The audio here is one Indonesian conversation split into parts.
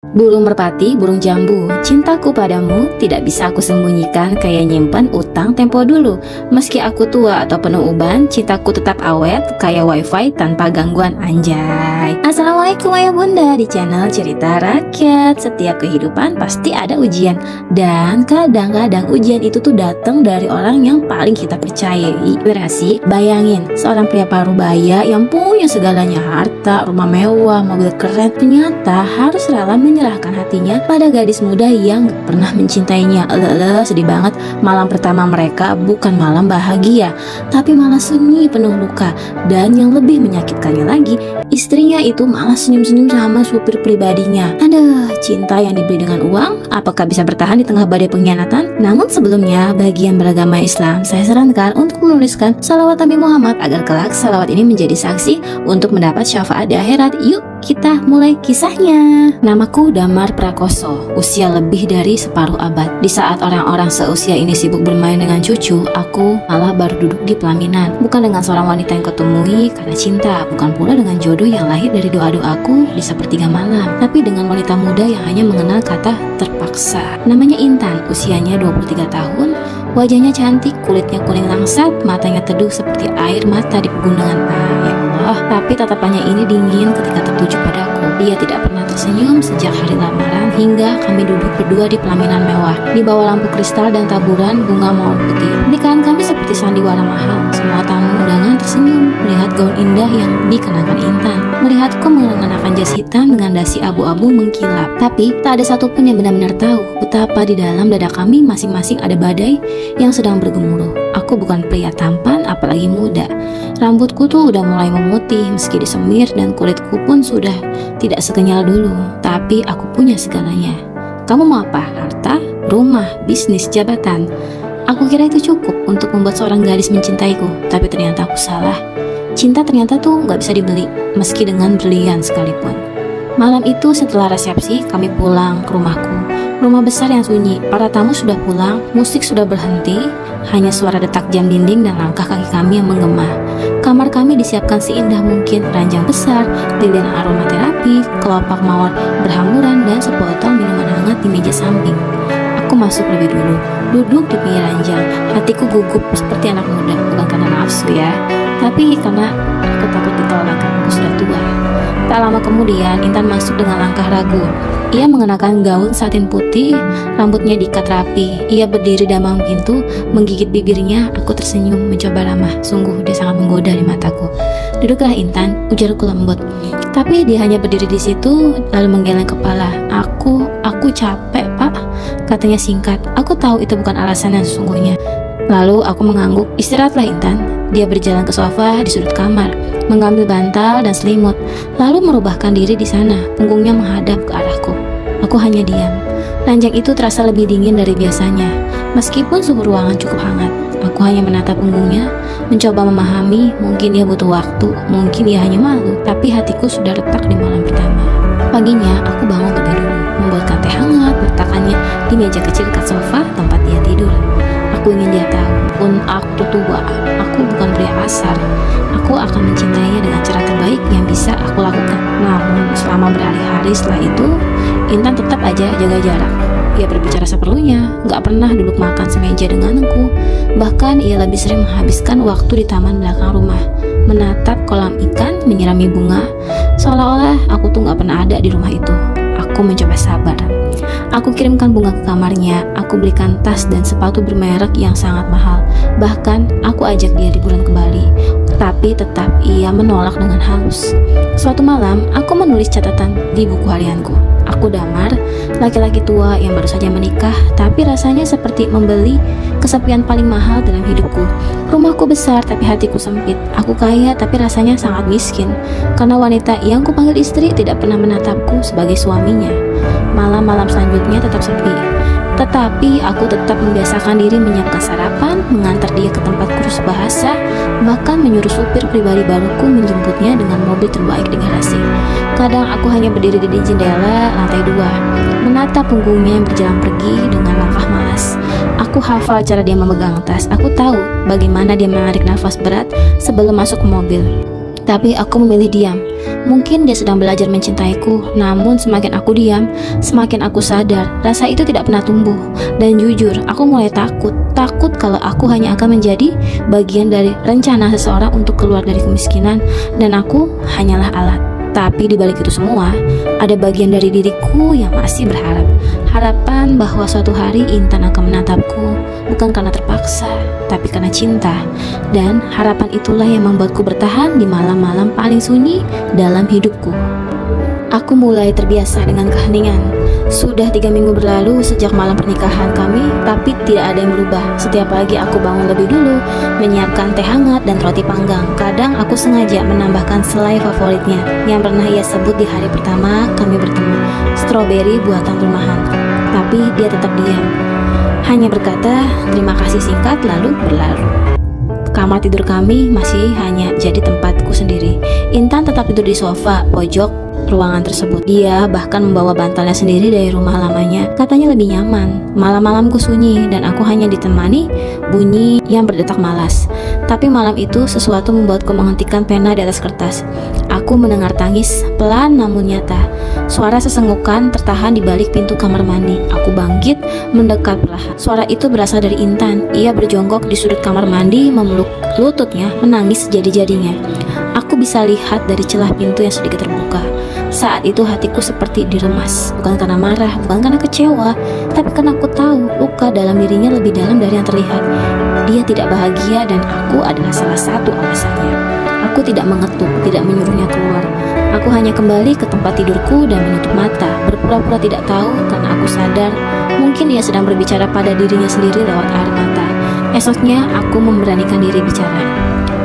Burung merpati, burung jambu, cintaku padamu tidak bisa aku sembunyikan kayak nyimpan utang tempo dulu. Meski aku tua atau penuh uban, cintaku tetap awet kayak wifi tanpa gangguan, anjay. Assalamualaikum ayah bunda di channel Cerita Rakyat. Setiap kehidupan pasti ada ujian, dan kadang-kadang ujian itu tuh datang dari orang yang paling kita percayai. Berasi, bayangin seorang pria parubaya yang punya segalanya, harta, rumah mewah, mobil keren, ternyata harus rela menyerahkan hatinya pada gadis muda yang gak pernah mencintainya. Sedih banget. Malam pertama mereka bukan malam bahagia, tapi malah sunyi penuh luka. Dan yang lebih menyakitkannya lagi, istrinya itu malah senyum-senyum sama supir pribadinya. Aduh, cinta yang dibeli dengan uang, apakah bisa bertahan di tengah badai pengkhianatan? Namun sebelumnya, bagi yang beragama Islam, saya sarankan untuk menuliskan salawat Nabi Muhammad agar kelak salawat ini menjadi saksi untuk mendapat syafaat di akhirat. Yuk, kita mulai kisahnya. Namaku Damar Prakoso, usia lebih dari separuh abad. Di saat orang-orang seusia ini sibuk bermain dengan cucu, aku malah baru duduk di pelaminan. Bukan dengan seorang wanita yang kutemui karena cinta, bukan pula dengan jodoh yang lahir dari doa-doaku di sepertiga malam, tapi dengan wanita muda yang hanya mengenal kata terpaksa. Namanya Intan, usianya 23 tahun, wajahnya cantik, kulitnya kuning langsat, matanya teduh seperti air mata di pegunungan. Ya Allah, tapi tatapannya ini dingin ketika tertuju padaku. Dia tidak pernah tersenyum sejak hari lamaran hingga kami duduk berdua di pelaminan mewah di bawah lampu kristal dan taburan bunga mawar putih. Nikahan kami seperti sandiwara mahal. Semua tamu undangan tersenyum melihat gaun indah yang dikenakan Intan, melihatku mengenakan jas hitam dengan dasi abu-abu mengkilap. Tapi tak ada satupun yang benar-benar tahu betapa di dalam dada kami masing-masing ada badai yang sedang bergemuruh. Aku bukan pria tampan, apalagi muda. Rambutku tuh udah mulai memutih meski disemir, dan kulitku pun sudah tidak sekenyal dulu. Tapi aku punya segalanya. Kamu mau apa? Harta, rumah, bisnis, jabatan. Aku kira itu cukup untuk membuat seorang gadis mencintaiku, tapi ternyata aku salah. Cinta ternyata tuh gak bisa dibeli, meski dengan berlian sekalipun. Malam itu setelah resepsi, kami pulang ke rumahku. Rumah besar yang sunyi, para tamu sudah pulang, musik sudah berhenti, hanya suara detak jam dinding dan langkah kaki kami yang menggema. Kamar kami disiapkan seindah mungkin, ranjang besar, lilin aromaterapi, kelopak mawar berhamburan, dan sepotong minuman hangat di meja samping. Aku masuk lebih dulu, duduk di pinggir ranjang. Hatiku gugup seperti anak muda, bukan karena nafsu ya, tapi karena aku takut ditolak, aku sudah tua. Tak lama kemudian, Intan masuk dengan langkah ragu. Ia mengenakan gaun satin putih, rambutnya diikat rapi. Ia berdiri di ambang pintu, menggigit bibirnya. Aku tersenyum, mencoba ramah. Sungguh dia sangat menggoda di mataku. Duduklah Intan, ujarku lembut. Tapi dia hanya berdiri di situ, lalu menggeleng kepala. Aku capek, Pak, katanya singkat. Aku tahu itu bukan alasan yang sesungguhnya. Lalu aku mengangguk. Istirahatlah Intan. Dia berjalan ke sofa di sudut kamar, mengambil bantal dan selimut, lalu merubahkan diri di sana. Punggungnya menghadap ke arahku. Aku hanya diam. Ranjang itu terasa lebih dingin dari biasanya, meskipun suhu ruangan cukup hangat. Aku hanya menatap punggungnya, mencoba memahami. Mungkin dia butuh waktu, mungkin dia hanya malu. Tapi hatiku sudah retak di malam pertama. Paginya aku bangun lebih dulu, membuatkan teh hangat, meletakkannya di meja kecil dekat sofa tempat dia tidur. Aku ingin dia tahu, pun aku tua, aku bukan pria kasar. Aku akan mencintainya dengan cara terbaik yang bisa aku lakukan. Namun selama berhari-hari setelah itu, Intan tetap aja jaga jarak. Ia berbicara seperlunya, gak pernah duduk makan semeja denganku. Bahkan ia lebih sering menghabiskan waktu di taman belakang rumah, menatap kolam ikan, menyirami bunga. Seolah-olah aku tuh gak pernah ada di rumah itu. Aku mencoba sabar. Aku kirimkan bunga ke kamarnya, aku belikan tas dan sepatu bermerek yang sangat mahal. Bahkan aku ajak dia liburan ke Bali. Tapi tetap ia menolak dengan halus. Suatu malam, aku menulis catatan di buku harianku. Aku Damar, laki-laki tua yang baru saja menikah, tapi rasanya seperti membeli kesepian paling mahal dalam hidupku. Rumahku besar, tapi hatiku sempit. Aku kaya, tapi rasanya sangat miskin, karena wanita yang kupanggil istri tidak pernah menatapku sebagai suaminya. Malam-malam selanjutnya tetap sepi, tetapi aku tetap membiasakan diri menyiapkan sarapan, mengantar dia ke tempat kursus bahasa, bahkan menyuruh supir pribadi baruku menjemputnya dengan mobil terbaik di garasi. Kadang aku hanya berdiri di jendela lantai 2, menatap punggungnya yang berjalan pergi dengan langkah malas. Aku hafal cara dia memegang tas. Aku tahu bagaimana dia menarik nafas berat sebelum masuk ke mobil. Tapi aku memilih diam. Mungkin dia sedang belajar mencintaiku, namun semakin aku diam, semakin aku sadar rasa itu tidak pernah tumbuh. Dan jujur, aku mulai takut kalau aku hanya akan menjadi bagian dari rencana seseorang untuk keluar dari kemiskinan, dan aku hanyalah alat. Tapi di balik itu semua, ada bagian dari diriku yang masih berharap. Harapan bahwa suatu hari Intan akan menatapku, bukan karena terpaksa, tapi karena cinta. Dan harapan itulah yang membuatku bertahan di malam-malam paling sunyi dalam hidupku. Aku mulai terbiasa dengan keheningan. Sudah 3 minggu berlalu sejak malam pernikahan kami, tapi tidak ada yang berubah. Setiap pagi aku bangun lebih dulu, menyiapkan teh hangat dan roti panggang. Kadang aku sengaja menambahkan selai favoritnya yang pernah ia sebut di hari pertama kami bertemu, stroberi buatan rumahan. Tapi dia tetap diam, hanya berkata terima kasih singkat lalu berlalu. Kamar tidur kami masih hanya jadi tempatku sendiri. Intan tetap tidur di sofa pojok ruangan tersebut. Dia bahkan membawa bantalnya sendiri dari rumah lamanya. Katanya lebih nyaman. Malam-malamku sunyi dan aku hanya ditemani bunyi yang berdetak malas. Tapi malam itu sesuatu membuatku menghentikan pena di atas kertas. Aku mendengar tangis pelan namun nyata. Suara sesenggukan tertahan di balik pintu kamar mandi. Aku bangkit, mendekat perlahan. Suara itu berasal dari Intan. Ia berjongkok di sudut kamar mandi, memeluk lututnya, menangis sejadi-jadinya. Aku bisa lihat dari celah pintu yang sedikit terbuka. Saat itu hatiku seperti diremas, bukan karena marah, bukan karena kecewa, tapi karena aku tahu luka dalam dirinya lebih dalam dari yang terlihat. Dia tidak bahagia dan aku adalah salah satu alasannya. Aku tidak mengetuk, tidak menyuruhnya keluar. Aku hanya kembali ke tempat tidurku dan menutup mata, berpura-pura tidak tahu karena aku sadar mungkin ia sedang berbicara pada dirinya sendiri lewat air mata. Esoknya aku memberanikan diri bicara.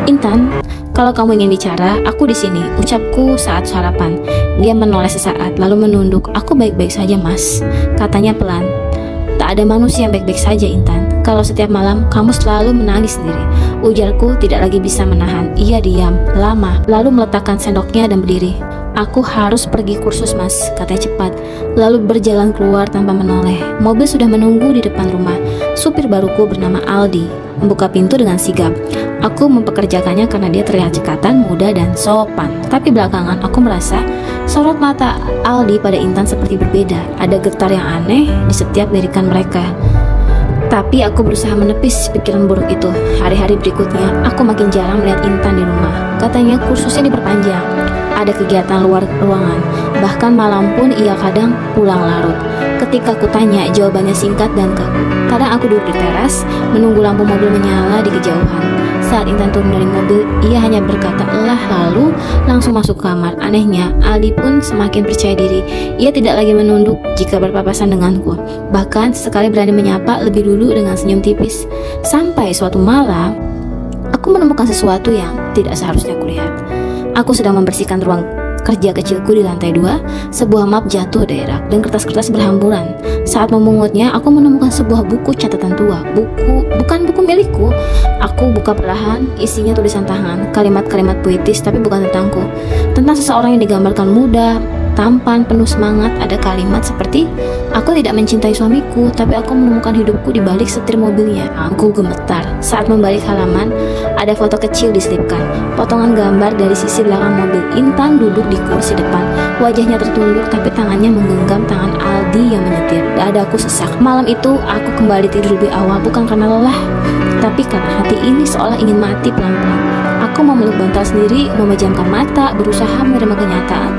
Intan, kalau kamu ingin bicara, aku di sini, ucapku saat sarapan. Dia menoleh sesaat, lalu menunduk. Aku baik-baik saja, Mas, katanya pelan. Tak ada manusia yang baik-baik saja, Intan. Kalau setiap malam kamu selalu menangis sendiri. Ujarku tidak lagi bisa menahan. Ia diam lama, lalu meletakkan sendoknya dan berdiri. Aku harus pergi kursus, Mas, katanya cepat, lalu berjalan keluar tanpa menoleh. Mobil sudah menunggu di depan rumah. Supir baruku bernama Aldi membuka pintu dengan sigap. Aku mempekerjakannya karena dia terlihat cekatan, muda, dan sopan. Tapi belakangan aku merasa sorot mata Aldi pada Intan seperti berbeda. Ada getar yang aneh di setiap lirikan mereka. Tapi aku berusaha menepis pikiran buruk itu. Hari-hari berikutnya, aku makin jarang melihat Intan di rumah. Katanya kursusnya diperpanjang. Ada kegiatan luar ruangan. Bahkan malam pun ia kadang pulang larut. Ketika aku tanya, jawabannya singkat dan kaku. Kadang aku duduk di teras, menunggu lampu mobil menyala di kejauhan. Saat Intan turun dari mobil, ia hanya berkata elah lalu langsung masuk kamar. Anehnya, Aldi pun semakin percaya diri. Ia tidak lagi menunduk jika berpapasan denganku. Bahkan sesekali berani menyapa lebih dulu dengan senyum tipis. Sampai suatu malam, aku menemukan sesuatu yang tidak seharusnya kulihat. Aku sedang membersihkan ruang kerja kecilku di lantai 2. Sebuah map jatuh dari rak dan kertas-kertas berhamburan. Saat memungutnya, aku menemukan sebuah buku catatan tua. Bukan buku milikku. Aku buka perlahan, isinya tulisan tangan, kalimat-kalimat puitis tapi bukan tentangku. Tentang seseorang yang digambarkan muda, tampan, penuh semangat. Ada kalimat seperti, aku tidak mencintai suamiku, tapi aku menemukan hidupku di balik setir mobilnya. Aku gemetar. Saat membalik halaman, ada foto kecil diselipkan. Potongan gambar dari sisi belakang mobil. Intan duduk di kursi depan. Wajahnya tertunduk, tapi tangannya menggenggam tangan Aldi yang menyetir. Dadaku sesak. Malam itu, aku kembali tidur lebih awal, bukan karena lelah, tapi karena hati ini seolah ingin mati pelan-pelan. Aku memeluk bantal sendiri, memejamkan mata, berusaha menerima kenyataan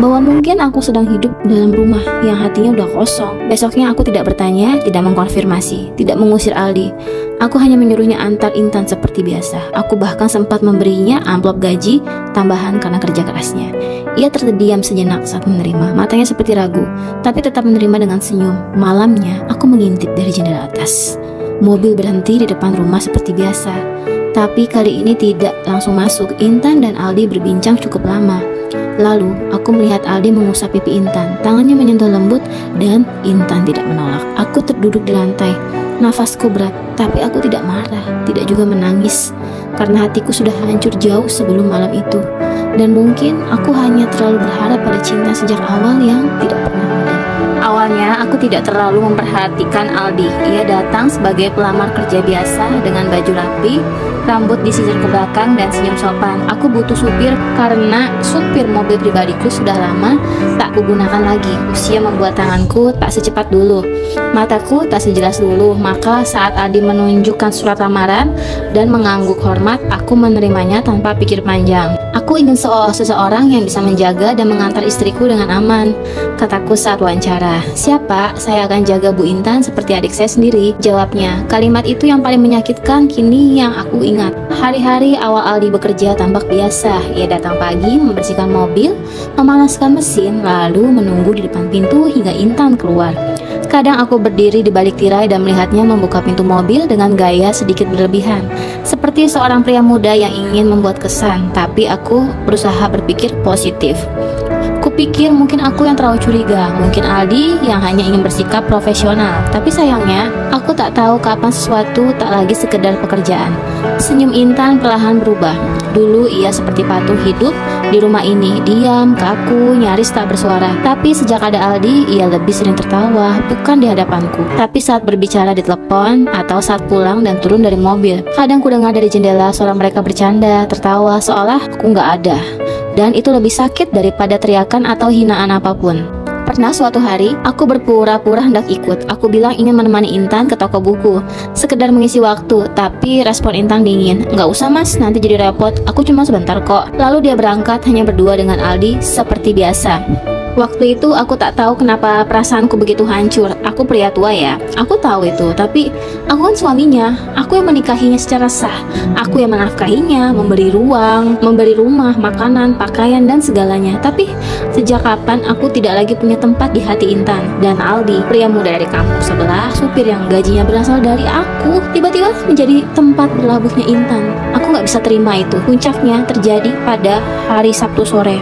bahwa mungkin aku sedang hidup dalam rumah yang hatinya udah kosong. Besoknya aku tidak bertanya, tidak mengkonfirmasi, tidak mengusir Aldi. Aku hanya menyuruhnya antar Intan seperti biasa. Aku bahkan sempat memberinya amplop gaji tambahan karena kerja kerasnya. Ia terdiam sejenak saat menerima, matanya seperti ragu, tapi tetap menerima dengan senyum. Malamnya, aku mengintip dari jendela atas. Mobil berhenti di depan rumah seperti biasa. Tapi kali ini tidak langsung masuk. Intan dan Aldi berbincang cukup lama. Lalu aku melihat Aldi mengusap pipi Intan. Tangannya menyentuh lembut dan Intan tidak menolak. Aku terduduk di lantai. Nafasku berat, tapi aku tidak marah, tidak juga menangis, karena hatiku sudah hancur jauh sebelum malam itu. Dan mungkin aku hanya terlalu berharap pada cinta sejak awal yang tidak pernah ada. Awalnya aku aku tidak terlalu memperhatikan Aldi. Ia datang sebagai pelamar kerja biasa dengan baju rapi, rambut disisir ke belakang dan senyum sopan. Aku butuh supir karena supir mobil pribadiku sudah lama tak kugunakan lagi. Usia membuat tanganku tak secepat dulu, mataku tak sejelas dulu. Maka saat Aldi menunjukkan surat lamaran dan mengangguk hormat, aku menerimanya tanpa pikir panjang. Aku ingin seseorang yang bisa menjaga dan mengantar istriku dengan aman, kataku saat wawancara. Siapa? Saya akan jaga Bu Intan seperti adik saya sendiri, jawabnya. Kalimat itu yang paling menyakitkan kini yang aku ingat. Hari-hari awal Aldi bekerja tampak biasa. Ia datang pagi, membersihkan mobil, memanaskan mesin, lalu menunggu di depan pintu hingga Intan keluar. Kadang aku berdiri di balik tirai dan melihatnya membuka pintu mobil dengan gaya sedikit berlebihan, seperti seorang pria muda yang ingin membuat kesan. Tapi aku berusaha berpikir positif. Kupikir mungkin aku yang terlalu curiga, mungkin Aldi yang hanya ingin bersikap profesional. Tapi sayangnya, aku tak tahu kapan sesuatu tak lagi sekedar pekerjaan. Senyum Intan perlahan berubah. Dulu ia seperti patung hidup di rumah ini, diam, kaku, nyaris tak bersuara. Tapi sejak ada Aldi, ia lebih sering tertawa, bukan di hadapanku, tapi saat berbicara di telepon atau saat pulang dan turun dari mobil. Kadang ku dengar dari jendela suara mereka bercanda, tertawa seolah aku nggak ada. Dan itu lebih sakit daripada teriakan atau hinaan apapun. Pernah suatu hari, aku berpura-pura hendak ikut. Aku bilang ingin menemani Intan ke toko buku, sekedar mengisi waktu. Tapi respon Intan dingin. Nggak usah mas, nanti jadi repot. Aku cuma sebentar kok. Lalu dia berangkat hanya berdua dengan Aldi seperti biasa. Waktu itu aku tak tahu kenapa perasaanku begitu hancur. Aku pria tua ya, aku tahu itu. Tapi aku kan suaminya, aku yang menikahinya secara sah. Aku yang menafkahinya, memberi ruang, memberi rumah, makanan, pakaian, dan segalanya. Tapi sejak kapan aku tidak lagi punya tempat di hati Intan? Dan Aldi, pria muda dari kampung sebelah, supir yang gajinya berasal dari aku, tiba-tiba menjadi tempat berlabuhnya Intan. Aku nggak bisa terima itu. Puncaknya terjadi pada hari Sabtu sore.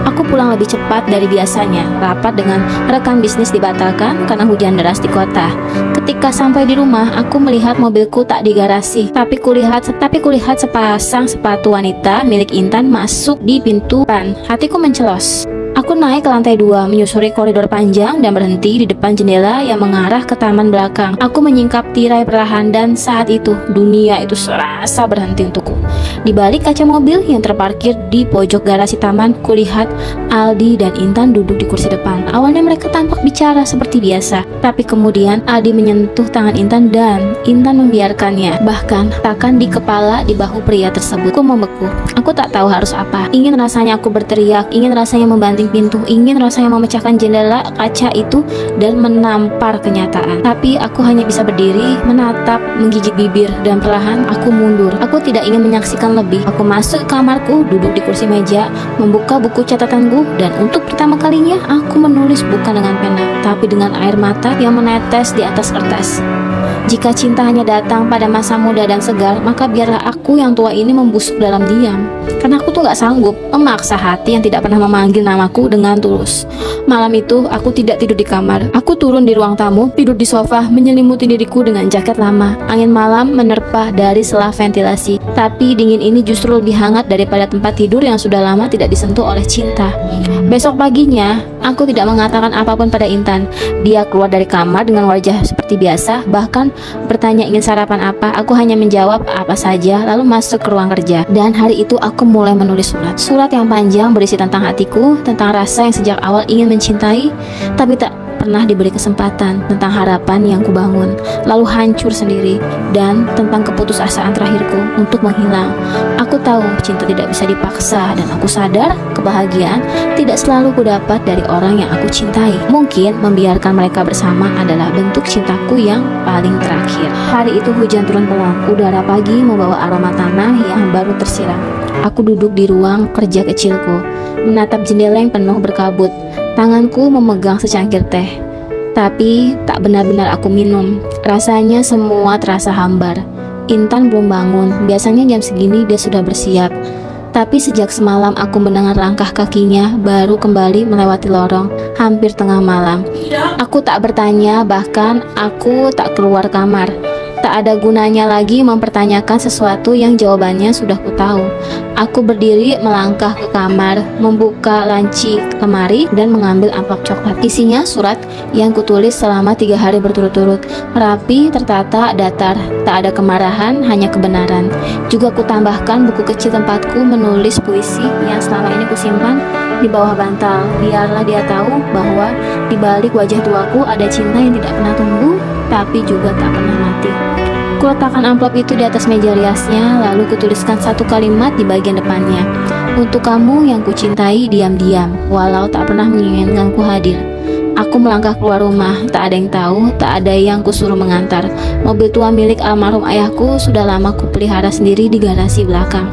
Aku pulang lebih cepat dari biasanya. Rapat dengan rekan bisnis dibatalkan karena hujan deras di kota. Ketika sampai di rumah, aku melihat mobilku tak di garasi, tapi kulihat sepasang sepatu wanita milik Intan masuk di pintu depan. Hatiku mencelos. Aku naik ke lantai 2, menyusuri koridor panjang dan berhenti di depan jendela yang mengarah ke taman belakang. Aku menyingkap tirai perlahan dan saat itu dunia itu serasa berhenti untukku. Di balik kaca mobil yang terparkir di pojok garasi taman, kulihat Aldi dan Intan duduk di kursi depan. Awalnya mereka tampak bicara seperti biasa, tapi kemudian Aldi menyentuh tangan Intan dan Intan membiarkannya. Bahkan takan di kepala di bahu pria tersebut. Aku membeku. Aku tak tahu harus apa. Ingin rasanya aku berteriak, ingin rasanya membanting pintu, ingin rasanya memecahkan jendela kaca itu dan menampar kenyataan. Tapi aku hanya bisa berdiri, menatap, menggigit bibir, dan perlahan aku mundur. Aku tidak ingin menyaksikan lebih. Aku masuk ke kamarku, duduk di kursi meja, membuka buku catatanku, dan untuk pertama kalinya aku menulis bukan dengan pena, tapi dengan air mata yang menetes di atas kertas. Jika cinta hanya datang pada masa muda dan segar, maka biarlah aku yang tua ini membusuk dalam diam. Karena aku tuh gak sanggup memaksa hati yang tidak pernah memanggil namaku dengan tulus. Malam itu aku tidak tidur di kamar. Aku turun di ruang tamu, tidur di sofa, menyelimuti diriku dengan jaket lama. Angin malam menerpa dari sela ventilasi, tapi dingin ini justru lebih hangat daripada tempat tidur yang sudah lama tidak disentuh oleh cinta. Besok paginya, aku tidak mengatakan apapun pada Intan. Dia keluar dari kamar dengan wajah seperti biasa, bahkan bertanya ingin sarapan apa. Aku hanya menjawab apa saja, lalu masuk ke ruang kerja. Dan hari itu aku mulai menulis surat yang panjang berisi tentang hatiku, tentang rasa yang sejak awal ingin mencintai tapi tak pernah diberi kesempatan, tentang harapan yang kubangun lalu hancur sendiri, dan tentang keputusasaan terakhirku untuk menghilang. Aku tahu cinta tidak bisa dipaksa, dan aku sadar kebahagiaan tidak selalu kudapat dari orang yang aku cintai. Mungkin membiarkan mereka bersama adalah bentuk cintaku yang paling terakhir. Hari itu hujan turun pelan, udara pagi membawa aroma tanah yang baru tersiram. Aku duduk di ruang kerja kecilku, menatap jendela yang penuh berkabut. Tanganku memegang secangkir teh, tapi tak benar-benar aku minum. Rasanya semua terasa hambar. Intan belum bangun. Biasanya jam segini dia sudah bersiap. Tapi sejak semalam aku mendengar langkah kakinya baru kembali melewati lorong. Hampir tengah malam. Aku tak bertanya, bahkan aku tak keluar kamar. Tak ada gunanya lagi mempertanyakan sesuatu yang jawabannya sudah ku tahu. Aku berdiri melangkah ke kamar, membuka laci lemari dan mengambil amplop coklat. Isinya surat yang kutulis selama 3 hari berturut-turut. Rapi, tertata, datar. Tak ada kemarahan, hanya kebenaran. Juga kutambahkan buku kecil tempatku menulis puisi yang selama ini kusimpan di bawah bantal. Biarlah dia tahu bahwa di balik wajah tuaku ada cinta yang tidak pernah tumbuh, tapi juga tak pernah mati. Kuletakkan amplop itu di atas meja riasnya, lalu kutuliskan satu kalimat di bagian depannya. Untuk kamu yang kucintai diam-diam, walau tak pernah menginginkanku hadir. Aku melangkah keluar rumah, tak ada yang tahu, tak ada yang kusuruh mengantar. Mobil tua milik almarhum ayahku sudah lama kupelihara sendiri di garasi belakang.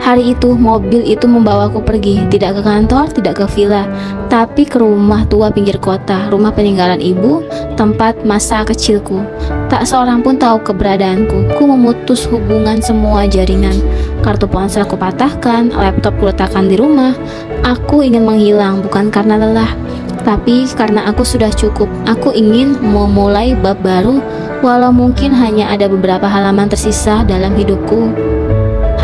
Hari itu, mobil itu membawaku pergi, tidak ke kantor, tidak ke villa, tapi ke rumah tua pinggir kota, rumah peninggalan ibu, tempat masa kecilku. Tak seorang pun tahu keberadaanku. Ku memutus hubungan semua jaringan. Kartu ponsel ku patahkan, laptop ku letakkan di rumah. Aku ingin menghilang, bukan karena lelah, tapi karena aku sudah cukup. Aku ingin memulai bab baru, walau mungkin hanya ada beberapa halaman tersisa dalam hidupku.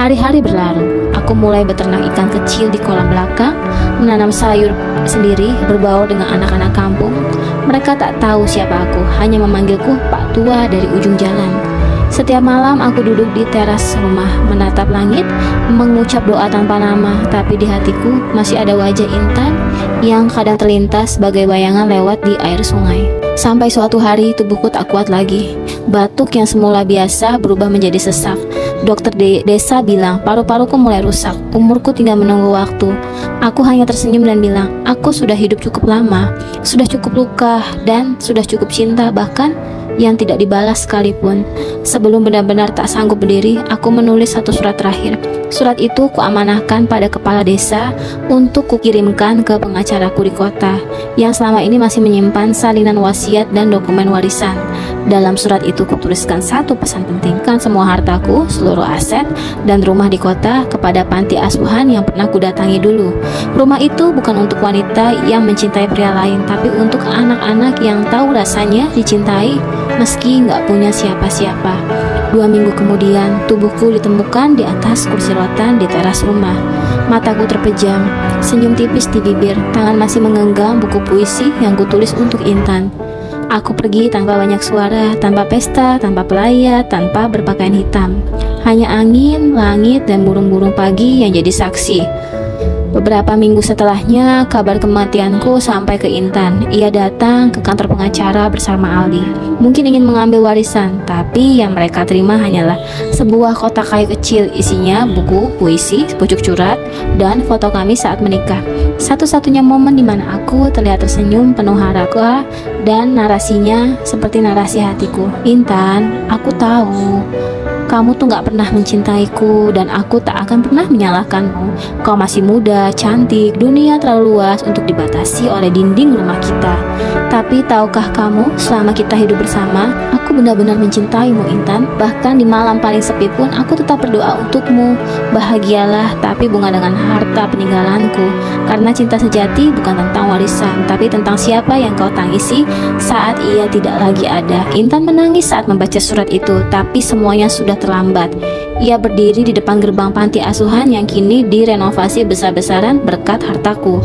Hari-hari berlalu, aku mulai beternak ikan kecil di kolam belakang, menanam sayur sendiri, berbaur dengan anak-anak kampung. Mereka tak tahu siapa aku, hanya memanggilku Pak Tua dari ujung jalan. Setiap malam aku duduk di teras rumah, menatap langit, mengucap doa tanpa nama, tapi di hatiku masih ada wajah Intan yang kadang terlintas sebagai bayangan lewat di air sungai. Sampai suatu hari tubuhku tak kuat lagi. Batuk yang semula biasa berubah menjadi sesak. Dokter desa bilang paru-paruku mulai rusak. Umurku tinggal menunggu waktu. Aku hanya tersenyum dan bilang, aku sudah hidup cukup lama, sudah cukup luka, dan sudah cukup cinta, bahkan yang tidak dibalas sekalipun. Sebelum benar-benar tak sanggup berdiri, aku menulis satu surat terakhir. Surat itu kuamanahkan pada kepala desa untuk kukirimkan ke pengacaraku di kota, yang selama ini masih menyimpan salinan wasiat dan dokumen warisan. Dalam surat itu kutuliskan satu pesan penting, kan semua hartaku, seluruh aset, dan rumah di kota kepada panti asuhan yang pernah kudatangi dulu. Rumah itu bukan untuk wanita yang mencintai pria lain, tapi untuk anak-anak yang tahu rasanya dicintai meski nggak punya siapa-siapa. 2 minggu kemudian, tubuhku ditemukan di atas kursi rotan di teras rumah. Mataku terpejam, senyum tipis di bibir, tangan masih menggenggam buku puisi yang kutulis untuk Intan. Aku pergi tanpa banyak suara, tanpa pesta, tanpa pelayat, tanpa berpakaian hitam. Hanya angin, langit, dan burung-burung pagi yang jadi saksi. Beberapa minggu setelahnya, kabar kematianku sampai ke Intan. Ia datang ke kantor pengacara bersama Aldi. Mungkin ingin mengambil warisan, tapi yang mereka terima hanyalah sebuah kotak kayu kecil, isinya buku, puisi, pucuk surat, dan foto kami saat menikah. Satu-satunya momen di mana aku terlihat tersenyum penuh harapan, dan narasinya seperti narasi hatiku. Intan, aku tahu kamu tuh gak pernah mencintaiku, dan aku tak akan pernah menyalahkanmu. Kau masih muda, cantik, dunia terlalu luas untuk dibatasi oleh dinding rumah kita. Tapi tahukah kamu, selama kita hidup bersama, aku benar-benar mencintaimu, Intan. Bahkan di malam paling sepi pun, aku tetap berdoa untukmu. Bahagialah, tapi bukan dengan harta peninggalanku. Karena cinta sejati bukan tentang warisan, tapi tentang siapa yang kau tangisi saat ia tidak lagi ada. Intan menangis saat membaca surat itu, tapi semuanya sudah terlambat. Ia berdiri di depan gerbang panti asuhan yang kini direnovasi besar-besaran berkat hartaku.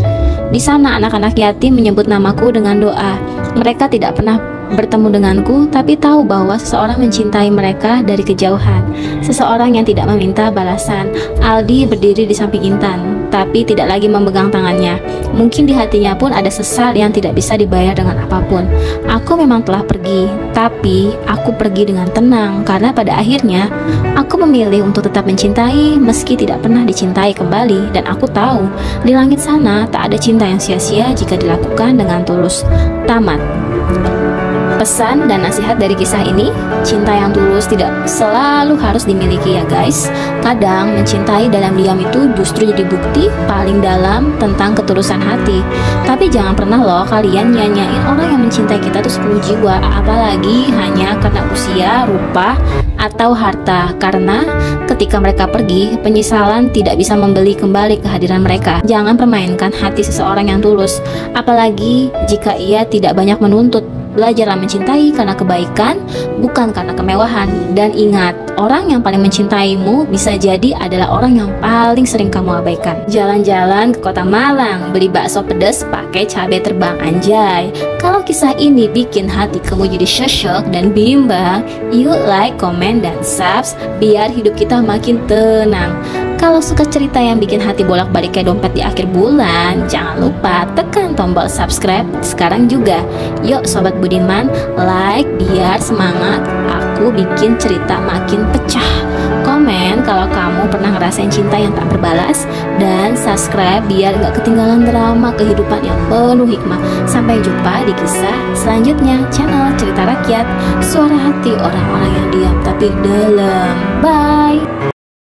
Di sana anak-anak yatim menyebut namaku dengan doa. Mereka tidak pernah bertemu denganku, tapi tahu bahwa seseorang mencintai mereka dari kejauhan. Seseorang yang tidak meminta balasan. Aldi berdiri di samping Intan, tapi tidak lagi memegang tangannya. Mungkin di hatinya pun ada sesal yang tidak bisa dibayar dengan apapun. Aku memang telah pergi, tapi aku pergi dengan tenang, karena pada akhirnya aku memilih untuk tetap mencintai meski tidak pernah dicintai kembali. Dan aku tahu di langit sana tak ada cinta yang sia-sia jika dilakukan dengan tulus. Tamat. Pesan dan nasihat dari kisah ini, cinta yang tulus tidak selalu harus dimiliki ya guys. Kadang mencintai dalam diam itu justru jadi bukti paling dalam tentang ketulusan hati. Tapi jangan pernah loh kalian nyanyain orang yang mencintai kita tuh 10 jiwa, apalagi hanya karena usia, rupa, atau harta. Karena ketika mereka pergi, penyesalan tidak bisa membeli kembali kehadiran mereka. Jangan permainkan hati seseorang yang tulus, apalagi jika ia tidak banyak menuntut. Belajarlah mencintai karena kebaikan, bukan karena kemewahan. Dan ingat, orang yang paling mencintaimu bisa jadi adalah orang yang paling sering kamu abaikan. Jalan-jalan ke kota Malang, beli bakso pedas pakai cabai terbang, anjay. Kalau kisah ini bikin hati kamu jadi syok dan bimbang, yuk like, komen, dan subs biar hidup kita makin tenang. Kalau suka cerita yang bikin hati bolak-balik kayak dompet di akhir bulan, jangan lupa tekan tombol subscribe sekarang juga. Yuk Sobat Budiman, like biar semangat aku bikin cerita makin pecah. Komen kalau kamu pernah ngerasain cinta yang tak berbalas, dan subscribe biar gak ketinggalan drama kehidupan yang penuh hikmah. Sampai jumpa di kisah selanjutnya, channel Cerita Rakyat, suara hati orang-orang yang diam tapi dalam. Bye.